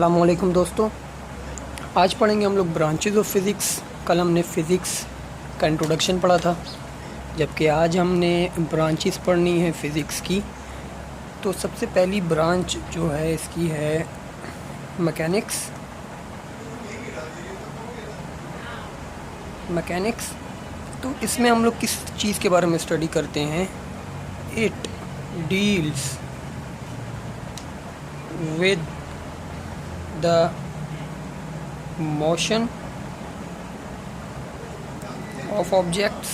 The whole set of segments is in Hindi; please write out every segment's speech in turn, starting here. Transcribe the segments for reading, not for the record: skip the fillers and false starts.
अस्सलाम वालेकुम दोस्तों। आज पढ़ेंगे हम लोग ब्रांचेज ऑफ फ़िज़िक्स। कल हमने फ़िज़िक्स का इंट्रोडक्शन पढ़ा था, जबकि आज हमने ब्रांचेस पढ़नी है फ़िज़िक्स की। तो सबसे पहली ब्रांच जो है इसकी है मैकेनिक्स। तो इसमें हम लोग किस चीज़ के बारे में स्टडी करते हैं? It deals with the motion of objects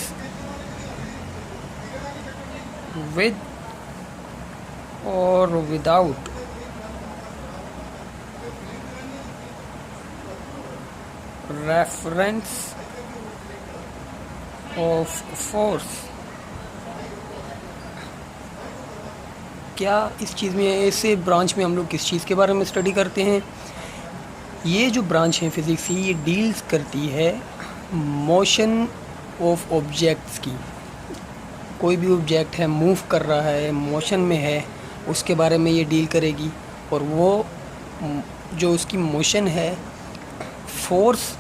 with or without reference of force। क्या इस चीज़ में, ऐसे ब्रांच में हम लोग किस चीज़ के बारे में स्टडी करते हैं? ये जो ब्रांच है फ़िज़िक्स की, ये डील्स करती है मोशन ऑफ ऑब्जेक्ट्स की। कोई भी ऑब्जेक्ट है, मूव कर रहा है, मोशन में है, उसके बारे में ये डील करेगी। और वो जो उसकी मोशन है, फोर्स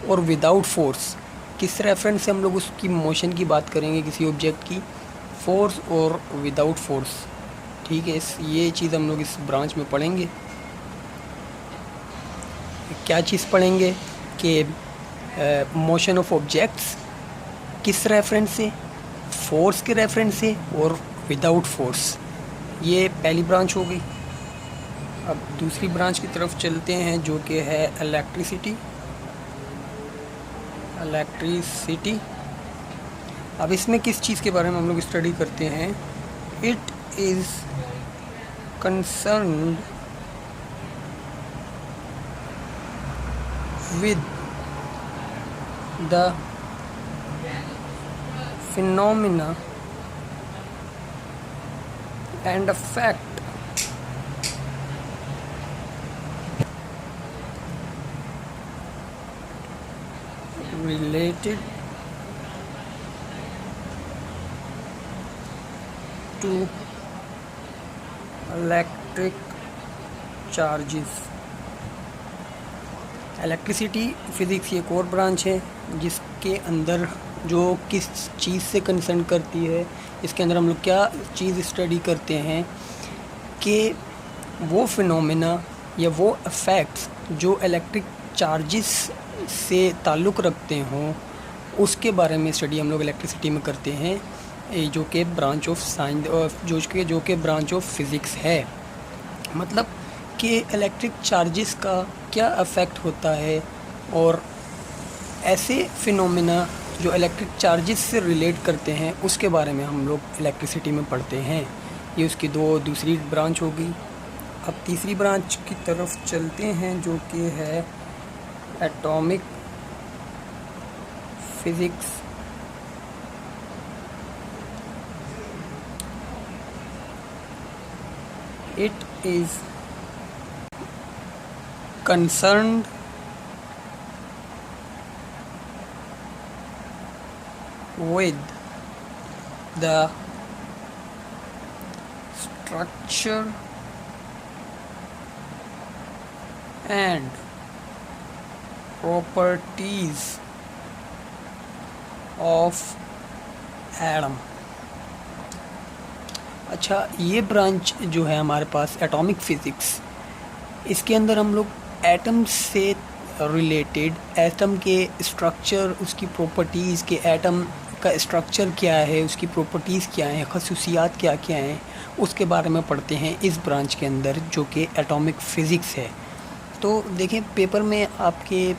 और विदाउट फोर्स, किस रेफरेंस से हम लोग उसकी मोशन की बात करेंगे किसी ऑब्जेक्ट की? फोर्स और विदाउट फोर्स। ठीक है, ये चीज़ हम लोग इस ब्रांच में पढ़ेंगे। क्या चीज़ पढ़ेंगे कि मोशन ऑफ ऑब्जेक्ट्स किस रेफरेंस से? फोर्स के रेफरेंस से और विदाउट फोर्स। ये पहली ब्रांच हो गई। अब दूसरी ब्रांच की तरफ चलते हैं, जो कि है इलेक्ट्रिसिटी। अब इसमें किस चीज़ के बारे में हम लोग स्टडी करते हैं? It is concerned with the phenomena and effect related to electric charges. Electricity physics की एक और ब्रांच है, जिसके अंदर जो किस चीज़ से कंसर्न करती है, इसके अंदर हम लोग क्या चीज़ स्टडी करते हैं कि वो फिनोमेना या वो इफ़ेक्ट्स जो इलेक्ट्रिक चार्जेस से ताल्लुक़ रखते हों, उसके बारे में स्टडी हम लोग इलेक्ट्रिसिटी में करते हैं, जो कि ब्रांच ऑफ साइंस, जो कि ब्रांच ऑफ फ़िज़िक्स है। मतलब कि इलेक्ट्रिक चार्जेस का क्या इफ़ेक्ट होता है, और ऐसे फिनोमेना जो इलेक्ट्रिक चार्जेस से रिलेट करते हैं, उसके बारे में हम लोग इलेक्ट्रिसिटी में पढ़ते हैं। ये उसकी दूसरी ब्रांच होगी। अब तीसरी ब्रांच की तरफ चलते हैं, जो कि है atomic physics. It is concerned with the structure and properties of atom। अच्छा, ये ब्रांच जो है हमारे पास एटॉमिक फ़िज़िक्स, इसके अंदर हम लोग एटम से रिलेटेड, एटम के स्ट्रक्चर, उसकी प्रॉपर्टीज़, के एटम का स्ट्रक्चर क्या है, उसकी प्रॉपर्टीज़ क्या हैं, ख़ुसूसियात क्या क्या हैं, उसके बारे में पढ़ते हैं इस ब्रांच के अंदर, जो कि एटॉमिक फ़िज़िक्स है। तो देखें, पेपर में आपके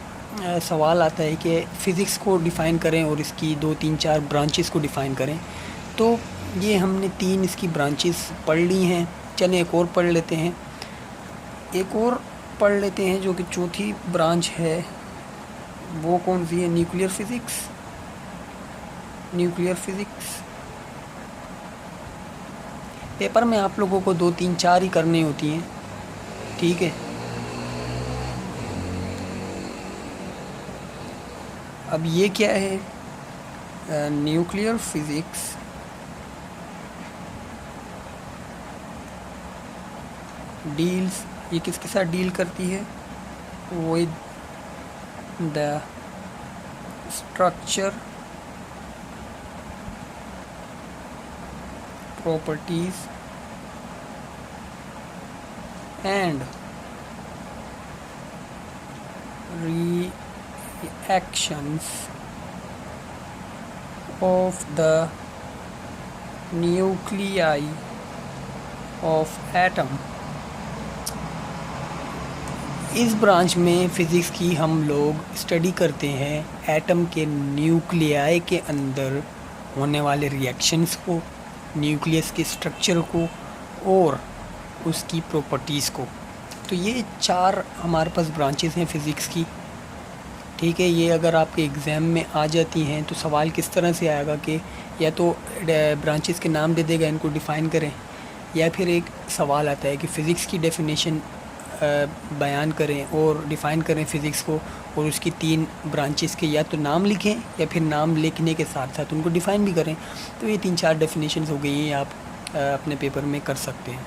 सवाल आता है कि फ़िज़िक्स को डिफ़ाइन करें और इसकी 2, 3, 4 ब्रांचेस को डिफ़ाइन करें। तो ये हमने 3 इसकी ब्रांचेस पढ़ ली हैं। चलें एक और पढ़ लेते हैं। जो कि चौथी ब्रांच है, वो कौन सी है? Nuclear physics. पेपर में आप लोगों को 2, 3, 4 ही करनी होती हैं, ठीक है। अब ये क्या है? न्यूक्लियर फ़िज़िक्स डील्स, ये किसके साथ डील करती है? with the structure, properties and reactions of the nuclei of atom। इस ब्रांच में फ़िज़िक्स की हम लोग स्टडी करते हैं एटम के न्यूक्लियाई के अंदर होने वाले रिएक्शंस को, न्यूक्लियस के स्ट्रक्चर को और उसकी प्रॉपर्टीज़ को। तो ये 4 हमारे पास ब्रांचेस हैं फ़िज़िक्स की, ठीक है। ये अगर आपके एग्ज़ाम में आ जाती हैं तो सवाल किस तरह से आएगा कि या तो ब्रांचेस के नाम दे देगा, इनको डिफ़ाइन करें, या फिर एक सवाल आता है कि फ़िज़िक्स की डेफिनेशन बयान करें और डिफ़ाइन करें फ़िज़िक्स को, और उसकी 3 ब्रांचेस के या तो नाम लिखें या फिर नाम लिखने के साथ साथ उनको डिफ़ाइन भी करें। तो ये 3-4 डेफिनेशंस हो गई हैं, आप अपने पेपर में कर सकते हैं।